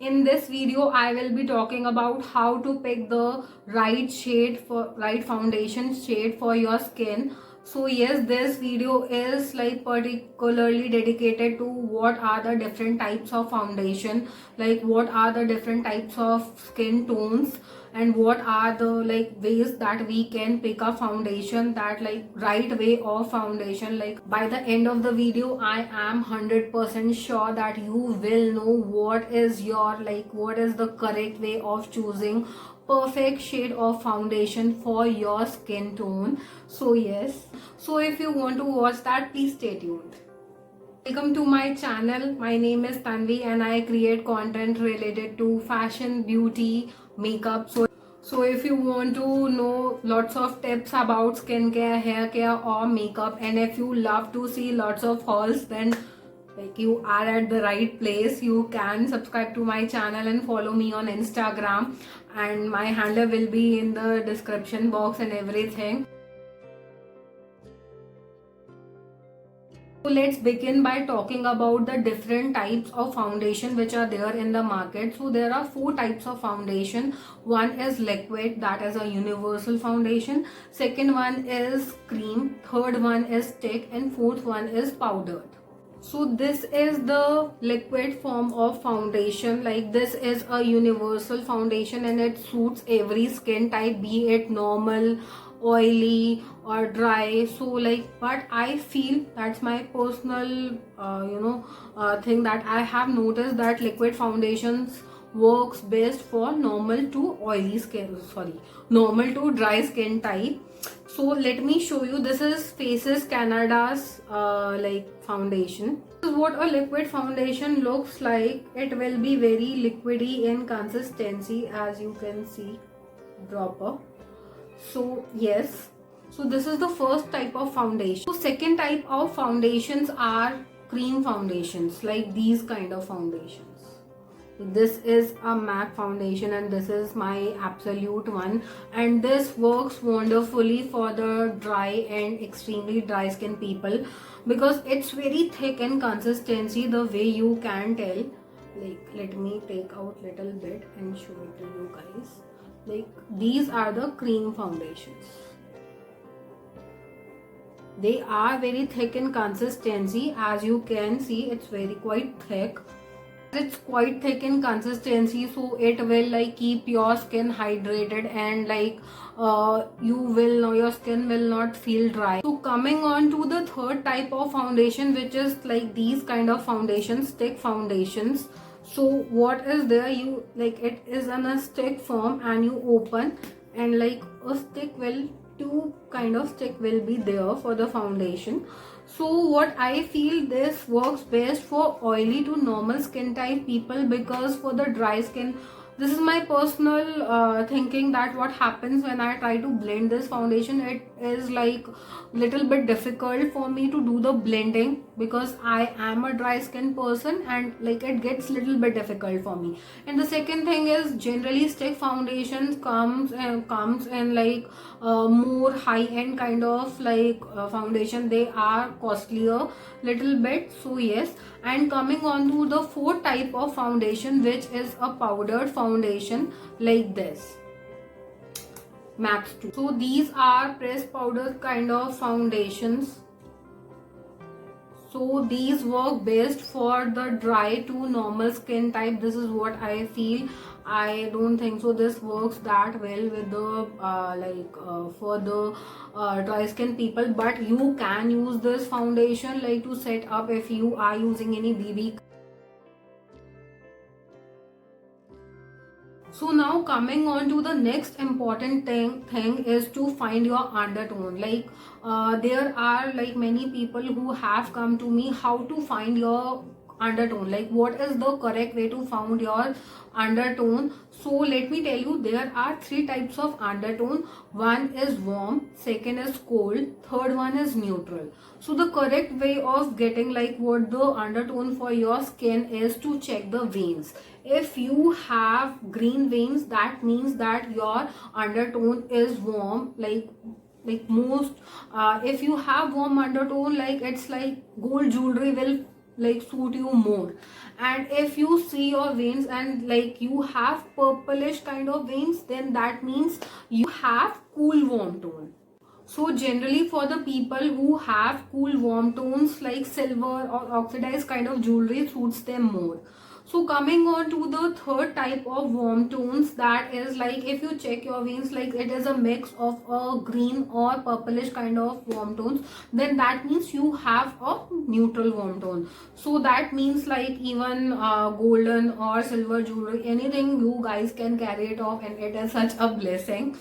In this video, I will be talking about how to pick the right foundation shade for your skin. So yes, this video is like particularly dedicated to what are the different types of foundation, like what are the different types of skin tones, and what are the like ways that we can pick a foundation, that like right way of foundation. Like by the end of the video, I am 100% sure that you will know what is your what is the correct way of choosing perfect shade of foundation for your skin tone. So yes, so if you want to watch that, please stay tuned. Welcome to my channel. My name is Tanvi and I create content related to fashion, beauty, makeup. So if you want to know lots of tips about skincare, hair care or makeup, and if you love to see lots of hauls, then like you are at the right place. You can subscribe to my channel and follow me on Instagram, and my handle will be in the description box and everything. So let's begin by talking about the different types of foundation which are there in the market. So there are four types of foundation. One is liquid, that is a universal foundation. Second one is cream. Third one is stick, and fourth one is powdered. So this is the liquid form of foundation. Like this is a universal foundation and it suits every skin type, be it normal, oily or dry. So like, but I feel, that's my personal thing, that I have noticed that liquid foundations works best for normal to oily skin, normal to dry skin type. So let me show you. This is Faces Canada's foundation. This is what a liquid foundation looks like. It will be very liquidy in consistency, as you can see, dropper. So yes, so this is the first type of foundation. So second type of foundations are cream foundations, like these kind of foundations. This is a MAC foundation and this is my absolute one, and this works wonderfully for the dry and extremely dry skin people because it's very thick in consistency, the way you can tell. Like let me take out little bit and show it to you guys. Like these are the cream foundations. They are very thick in consistency, as you can see. It's very quite thick. It's quite thick in consistency, so it will like keep your skin hydrated, and your skin will not feel dry. So coming on to the third type of foundation, which is like these kind of foundations, stick foundations. So what is there, you like it is in a stick form and you open, and like a stick will, two kind of stick will be there for the foundation. So what I feel, this works best for oily to normal skin type people, because for the dry skin, this is my personal thinking, that what happens when I try to blend this foundation, it is like little bit difficult for me to do the blending because I am a dry skin person, and like it gets little bit difficult for me. And the second thing is, generally stick foundations comes in more high end kind of foundation. They are costlier little bit. So yes, and coming on to the fourth type of foundation, which is a powdered foundation, like this Max 2. So these are pressed powder kind of foundations. So these work best for the dry to normal skin type. This is what I feel. I don't think so this works that well with the for the dry skin people, but you can use this foundation like to set up if you are using any BB. So now coming on to the next important thing is to find your undertone. There are like many people who have come to me how to find your undertone, like what is the correct way to find your undertone. So let me tell you, there are three types of undertone. One is warm, second is cold, third one is neutral. So the correct way of getting like what the undertone for your skin is to check the veins. If you have green veins, that means that your undertone is warm. If you have warm undertone, like it's like gold jewelry will like suit you more. And if you see your veins and like you have purplish kind of veins, then that means you have cool warm tone. So generally for the people who have cool warm tones, like silver or oxidized kind of jewelry suits them more. So coming on to the third type of warm tones, that is like if you check your veins, like it is a mix of a green or purplish kind of warm tones, then that means you have a neutral warm tone. So that means like even golden or silver jewelry, anything you guys can carry it off, and it is such a blessing.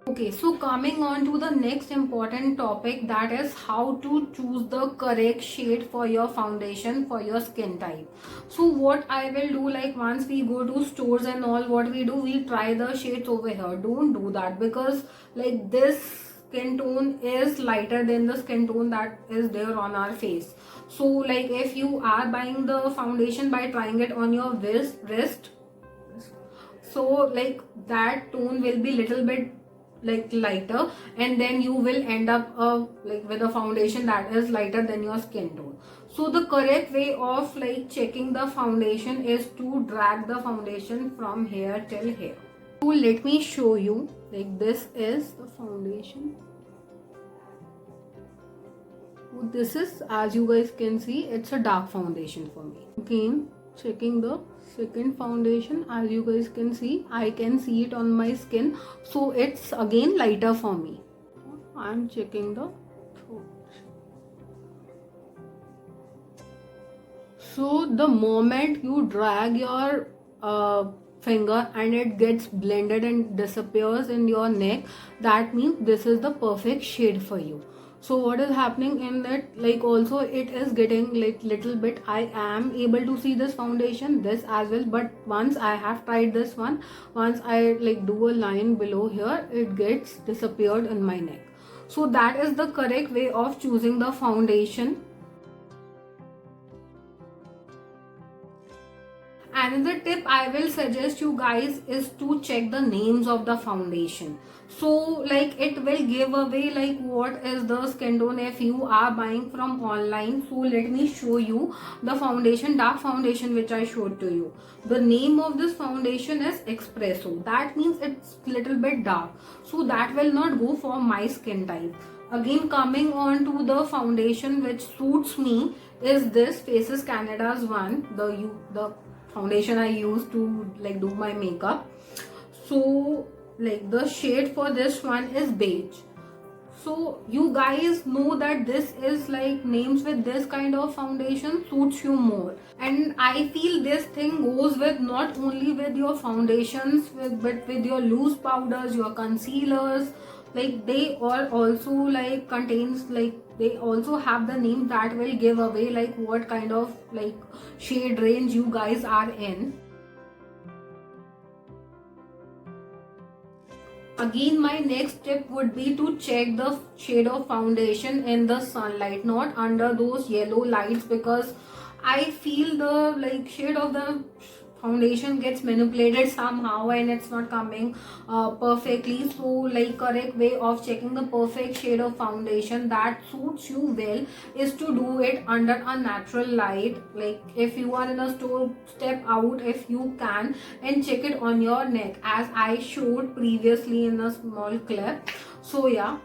Okay, so coming on to the next important topic, that is how to choose the correct shade for your foundation for your skin type. So what I will do, like once we go to stores and all, what we do, we try the shades over here. Don't do that, because like this skin tone is lighter than the skin tone that is there on our face. So like if you are buying the foundation by trying it on your wrist, so like that tone will be little bit like lighter, and then you will end up like with a foundation that is lighter than your skin tone. So the correct way of like checking the foundation is to drag the foundation from here till here. So let me show you, like this is the foundation. So this is, as you guys can see, it's a dark foundation for me. Again, checking the second foundation, as you guys can see, I can see it on my skin, so it's again lighter for me. I'm checking the throat. So the moment you drag your finger and it gets blended and disappears in your neck, that means this is the perfect shade for you. So what is happening in that, like also it is getting like little bit, I am able to see this foundation, this as well, but once I have tried this one, once I like do a line below here, it gets disappeared in my neck. So that is the correct way of choosing the foundation. Another tip I will suggest you guys is to check the names of the foundation. So like it will give away like what is the skin tone if you are buying from online. So let me show you the foundation, dark foundation, which I showed to you. The name of this foundation is Espresso. That means it's little bit dark, so that will not go for my skin type. Again, coming on to the foundation which suits me is this Faces Canada's one, the foundation I use to like do my makeup. So like the shade for this one is beige. So you guys know that this is like names with this kind of foundation suits you more, and I feel this thing goes with not only with your foundations but with your loose powders, your concealers. Like they all also like contains, like they also have the name that will give away like what kind of like shade range you guys are in. Again, my next tip would be to check the shade of foundation in the sunlight, not under those yellow lights, because I feel the like shade of the foundation gets manipulated somehow and it's not coming perfectly. So like correct way of checking the perfect shade of foundation that suits you well is to do it under a natural light. Like if you are in a store, step out if you can and check it on your neck, as I showed previously in a small clip. So yeah.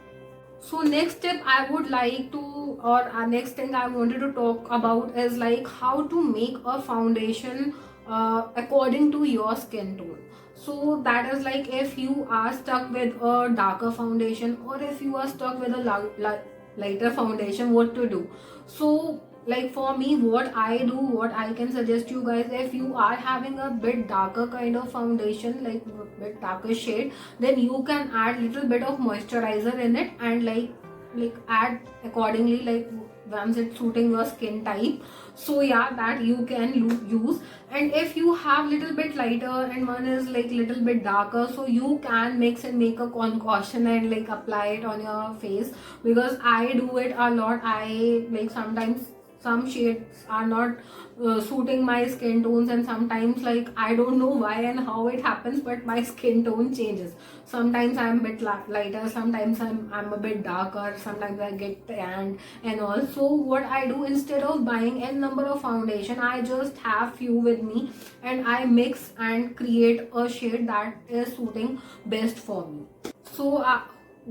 So next tip I would like to, or next thing I wanted to talk about is like how to make a foundation according to your skin tone. So that is like if you are stuck with a darker foundation or if you are stuck with a lighter foundation, what to do. So like for me, what I do, what I can suggest you guys, if you are having a bit darker kind of foundation, like bit darker shade, then you can add little bit of moisturizer in it and like add accordingly, like once it's suiting your skin type. So yeah, that you can use. And if you have little bit lighter and one is like little bit darker, so you can mix and make a concoction and like apply it on your face, because I do it a lot. I like sometimes some shades are not suiting my skin tones, and sometimes like I don't know why and how it happens, but my skin tone changes. Sometimes I'm a bit lighter, sometimes I'm a bit darker, sometimes I get tanned and all. So what I do, instead of buying n number of foundation, I just have few with me and I mix and create a shade that is suiting best for me. So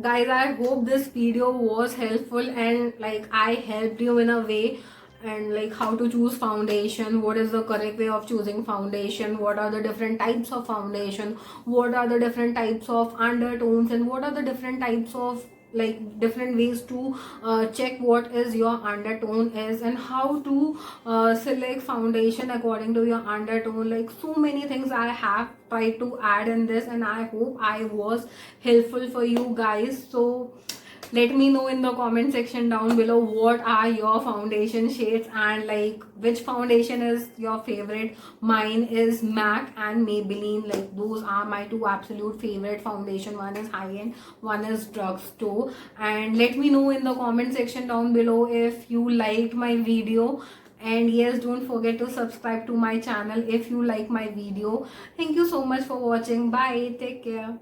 guys, I hope this video was helpful and like I helped you in a way, and like how to choose foundation, what is the correct way of choosing foundation, what are the different types of foundation, what are the different types of undertones, and what are the different types of like different ways to check what is your undertone is, and how to select foundation according to your undertone. Like so many things I have tried to add in this, and I hope I was helpful for you guys. So let me know in the comment section down below what are your foundation shades and like which foundation is your favorite. Mine is MAC and Maybelline. Like those are my two absolute favorite foundation. One is high end, one is drugstore. And let me know in the comment section down below if you liked my video. And yes, don't forget to subscribe to my channel if you like my video. Thank you so much for watching. Bye, take care.